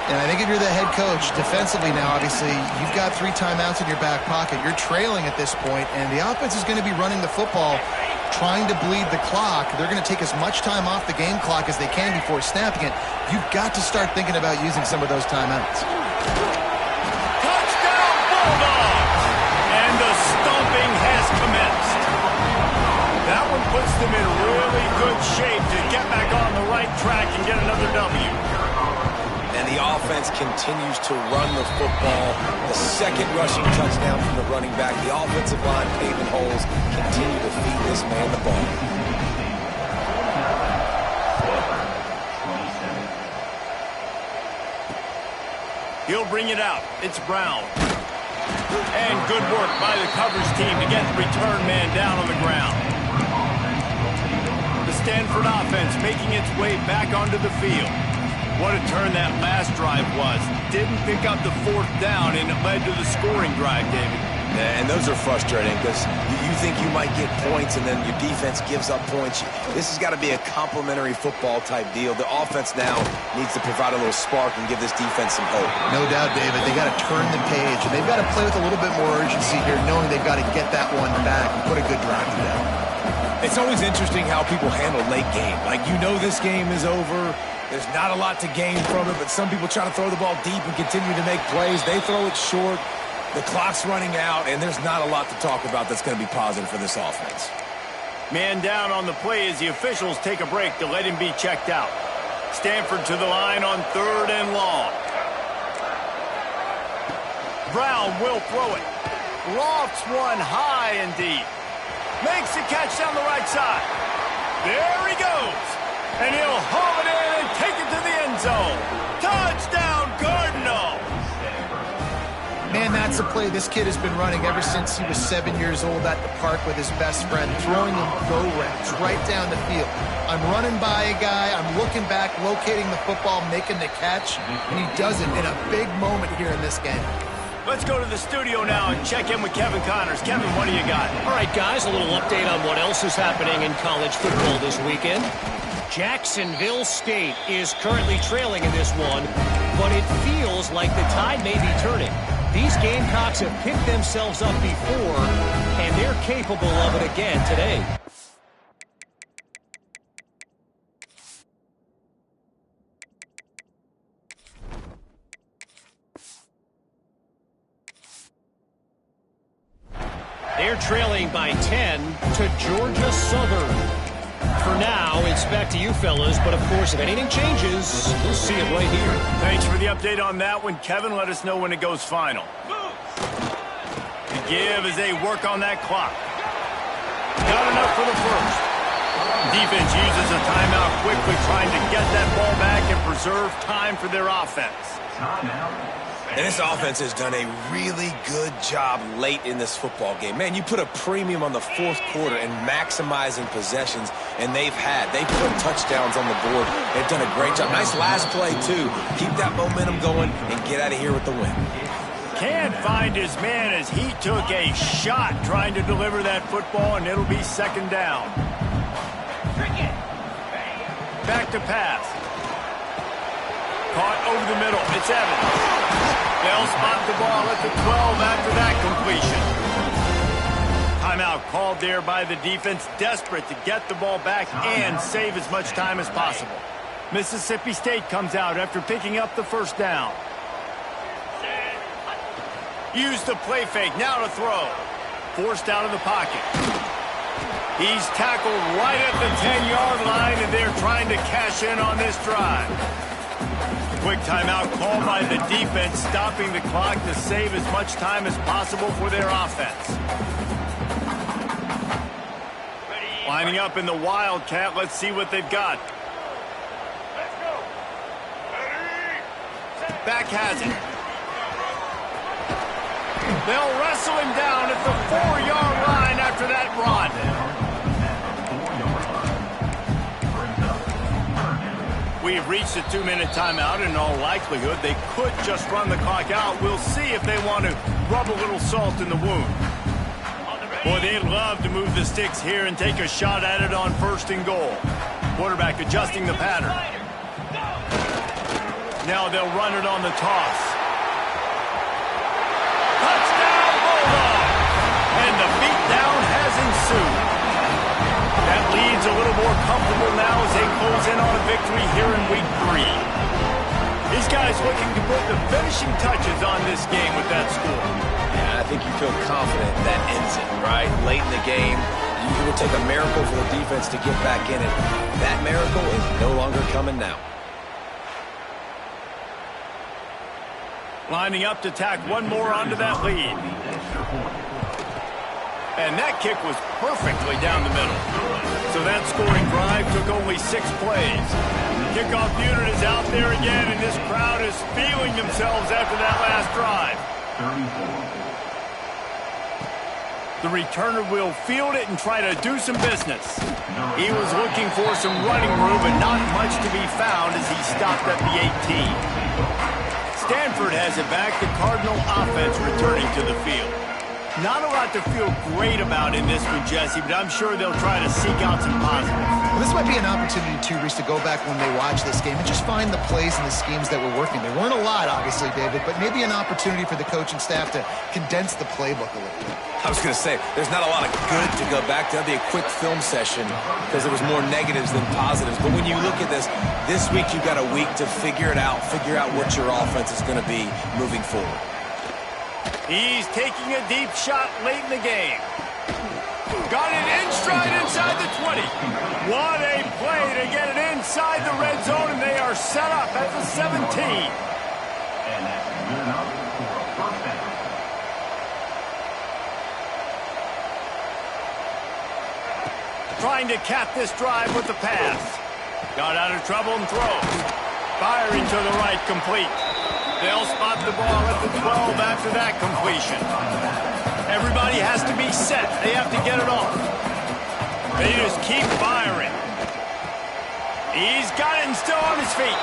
And I think if you're the head coach, defensively now, obviously, you've got 3 timeouts in your back pocket. You're trailing at this point, and the offense is going to be running the football, trying to bleed the clock. They're going to take as much time off the game clock as they can before snapping it. You've got to start thinking about using some of those timeouts. Touchdown, Bulldogs! And the stomping has commenced. That one puts them in really good shape to get back on the right track and get another W. And the offense continues to run the football. The 2nd rushing touchdown from the running back. The offensive line paving holes. Continue to feed this man the ball. He'll bring it out. It's Brown. And good work by the coverage team to get the return man down on the ground. The Stanford offense making its way back onto the field. What a turn that last drive was. Didn't pick up the 4th down, and it led to the scoring drive, David. Yeah, and those are frustrating because you think you might get points and then your defense gives up points. This has got to be a complementary football type deal. The offense now needs to provide a little spark and give this defense some hope. No doubt, David. They got to turn the page, and they've got to play with a little bit more urgency here, knowing they've got to get that one back and put a good drive together. It's always interesting how people handle late game. Like, you know this game is over. There's not a lot to gain from it, but some people try to throw the ball deep and continue to make plays. They throw it short. The clock's running out, and there's not a lot to talk about that's going to be positive for this offense. Man down on the play as the officials take a break to let him be checked out. Stanford to the line on 3rd and long. Brown will throw it. Lofts one high and deep. Makes the catch down the right side. There he goes. And he'll haul it in and take it to the end zone. Touchdown, Cardinal! Man, Man, that's a play this kid has been running ever since he was 7 years old at the park with his best friend, throwing him go routes right down the field. I'm running by a guy, I'm looking back, locating the football, making the catch, and he does it in a big moment here in this game. Let's go to the studio now and check in with Kevin Connors. Kevin, what do you got? All right, guys, a little update on what else is happening in college football this weekend. Jacksonville State is currently trailing in this one, but it feels like the tide may be turning. These Gamecocks have picked themselves up before, and they're capable of it again today. They're trailing by 10 to Georgia Southern. For now, it's back to you fellas, but of course, if anything changes, we'll see it right here. Thanks for the update on that one, Kevin. Let us know when it goes final. The give as they work on that clock. Got enough for the first. Defense uses a timeout quickly, trying to get that ball back and preserve time for their offense. And this offense has done a really good job late in this football game. Man, you put a premium on the fourth quarter and maximizing possessions, and they've put touchdowns on the board. They've done a great job. Nice last play, too. Keep that momentum going and get out of here with the win. Can't find his man as he took a shot trying to deliver that football, and it'll be second down. Back to pass. Caught over the middle. It's Evans. They'll spot the ball at the 12 after that completion. Timeout called there by the defense, desperate to get the ball back and save as much time as possible. Mississippi State comes out after picking up the first down. Use the play fake, now to throw. Forced out of the pocket. He's tackled right at the 10-yard line, and they're trying to cash in on this drive. Quick timeout called by the defense, stopping the clock to save as much time as possible for their offense. Lining up in the Wildcat, let's see what they've got. Back has it. They'll wrestle him down at the 4-yard line after that run. We've reached a 2-minute timeout. In all likelihood, they could just run the clock out. We'll see if they want to rub a little salt in the wound. Boy, they'd love to move the sticks here and take a shot at it on 1st and goal. Quarterback adjusting the pattern. Now they'll run it on the toss. Touchdown, Bulldog! And the beatdown has ensued. That lead's a little more comfortable now as they close in on a victory here in week 3. These guys looking to put the finishing touches on this game with that score. Yeah, I think you feel confident that ends it, right? Late in the game, it would take a miracle for the defense to get back in it. That miracle is no longer coming now. Lining up to tack one more onto that lead. And that kick was perfectly down the middle. So that scoring drive took only 6 plays. Kickoff unit is out there again, and this crowd is feeling themselves after that last drive. The returner will field it and try to do some business. He was looking for some running room, but not much to be found as he stopped at the 18. Stanford has it back. The Cardinal offense returning to the field. Not a lot to feel great about in this one, Jesse, but I'm sure they'll try to seek out some positives. Well, this might be an opportunity, too, Reese, to go back when they watch this game and just find the plays and the schemes that were working. There weren't a lot, obviously, David, but maybe an opportunity for the coaching staff to condense the playbook a little bit. I was going to say, there's not a lot of good to go back to. That'd be a quick film session because there was more negatives than positives. But when you look at this week you've got a week to figure it out, figure out what your offense is going to be moving forward. He's taking a deep shot late in the game. Got it in stride inside the 20. What a play to get it inside the red zone, and they are set up at the 17. And that's good enough for a first down. Trying to cap this drive with the pass. Got out of trouble and throws. Firing to the right, complete. They'll spot the ball at the 12 after that completion. Everybody has to be set. They have to get it off. They just keep firing. He's got it and still on his feet.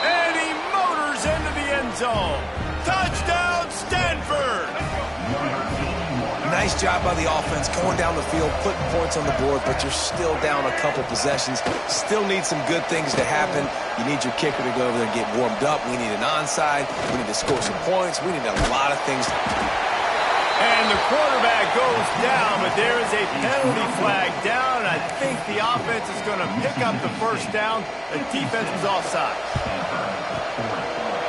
And he motors into the end zone. Touchdown, Stanford! Nice job by the offense going down the field, putting points on the board, but you're still down a couple possessions. Still need some good things to happen. You need your kicker to go over there and get warmed up. We need an onside. We need to score some points. We need a lot of things. And the quarterback goes down, but there is a penalty flag down, and I think the offense is going to pick up the first down. The defense was offside.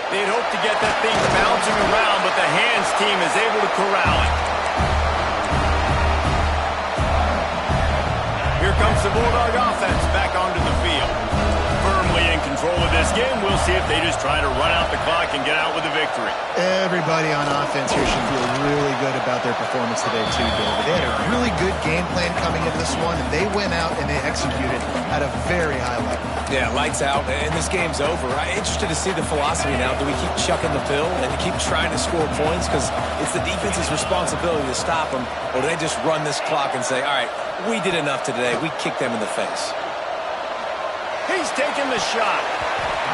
They'd hope to get that thing bouncing around, but the hands team is able to corral it. Here comes the Bulldog offense back onto the field. Firmly in control of this game. We'll see if they just try to run out the clock and get out with a victory. Everybody on offense here should feel really good about their performance today too, David. They had a really good game plan coming into this one, and they went out and they executed at a very high level. Yeah, lights out, and this game's over. I'm interested to see the philosophy now. Do we keep chucking the pill and keep trying to score points? Because it's the defense's responsibility to stop them, or do they just run this clock and say, all right, we did enough today. We kicked them in the face. He's taking the shot.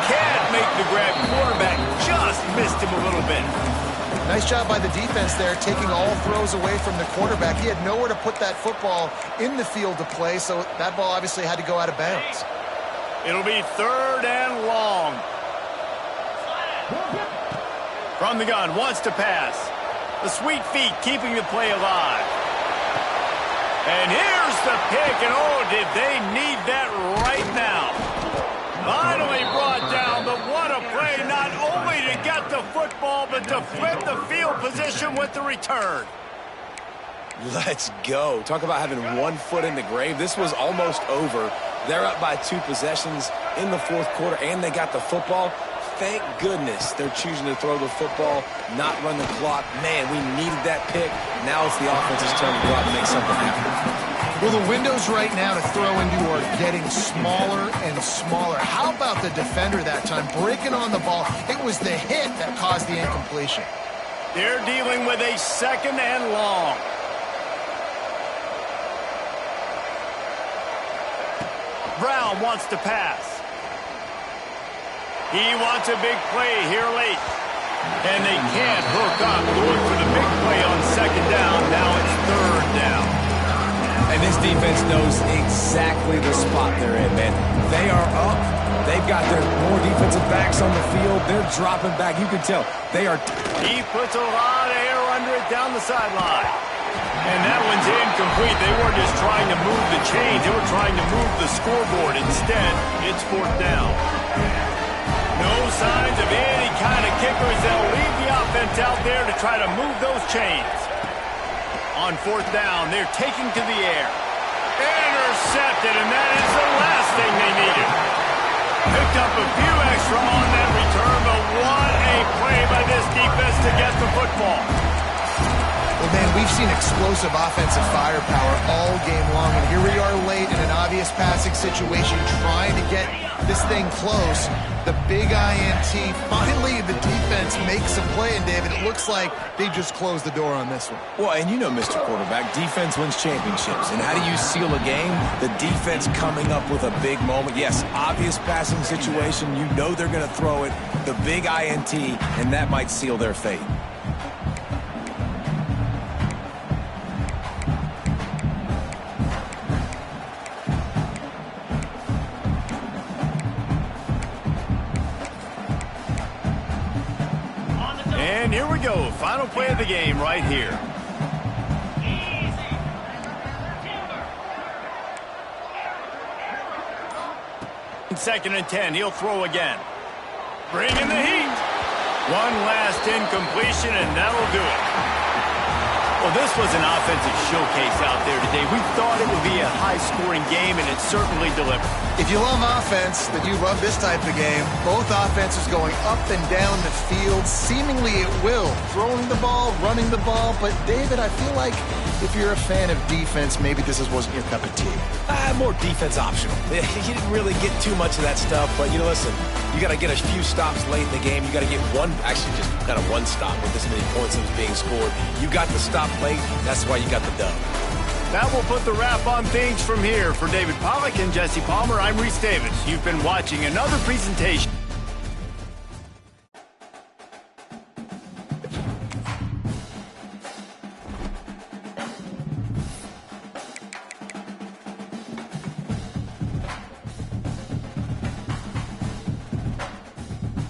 Can't make the grab. Quarterback just missed him a little bit. Nice job by the defense there, taking all throws away from the quarterback. He had nowhere to put that football in the field to play, so that ball obviously had to go out of bounds. It'll be 3rd and long. From the gun, wants to pass. The sweet feet keeping the play alive. And here's the pick, and oh, did they need that right now. Finally brought down, but what a play, not only to get the football, but to flip the field position with the return. Let's go. Talk about having one foot in the grave. This was almost over. They're up by 2 possessions in the 4th quarter, and they got the football. Thank goodness they're choosing to throw the football, not run the clock. Man, we needed that pick. Now it's the offense's turn to go out and make something happen. Well, the windows right now to throw into are getting smaller and smaller. How about the defender that time breaking on the ball? It was the hit that caused the incompletion. They're dealing with a 2nd and long. Brown wants to pass. He wants a big play here late. And they can't hook up. Going for the big play on 2nd down. Now it's 3rd down. And this defense knows exactly the spot they're in, man. They are up. They've got their more defensive backs on the field. They're dropping back. You can tell they are. He puts a lot of air under it down the sideline. And that one's incomplete. They weren't just trying to move the chains. They were trying to move the scoreboard. Instead, it's 4th down. No signs of any kind of kickers. They'll leave the offense out there to try to move those chains. On 4th down, they're taking to the air. Intercepted, and that is the last thing they needed. Picked up a few extra on that return, but what a play by this defense to get the football. Well, man, we've seen explosive offensive firepower all game long, and here we are late in an obvious passing situation trying to get this thing close. The big INT, finally the defense makes a play, and David, it looks like they just closed the door on this one. Well, and you know, Mr. Quarterback, defense wins championships. And how do you seal a game? The defense coming up with a big moment. Yes, obvious passing situation. You know they're going to throw it. The big INT, and that might seal their fate. And here we go. Final play of the game right here. Second and 10. He'll throw again. Bring in the heat. One last incompletion, and that'll do it. Well, this was an offensive showcase out there today. We thought it would be a high-scoring game, and it certainly delivered. If you love offense, then you love this type of game. Both offenses going up and down the field, seemingly at will. Throwing the ball, running the ball. But, David, I feel like if you're a fan of defense, maybe this wasn't your cup of tea. More defense optional. You didn't really get too much of that stuff, but, listen, you got to get a few stops late in the game. You got to get actually just kind of one stop with this many points that was being scored. You got the stop late. That's why you got the dub. That will put the wrap on things from here. For David Pollack and Jesse Palmer, I'm Reese Davis. You've been watching another presentation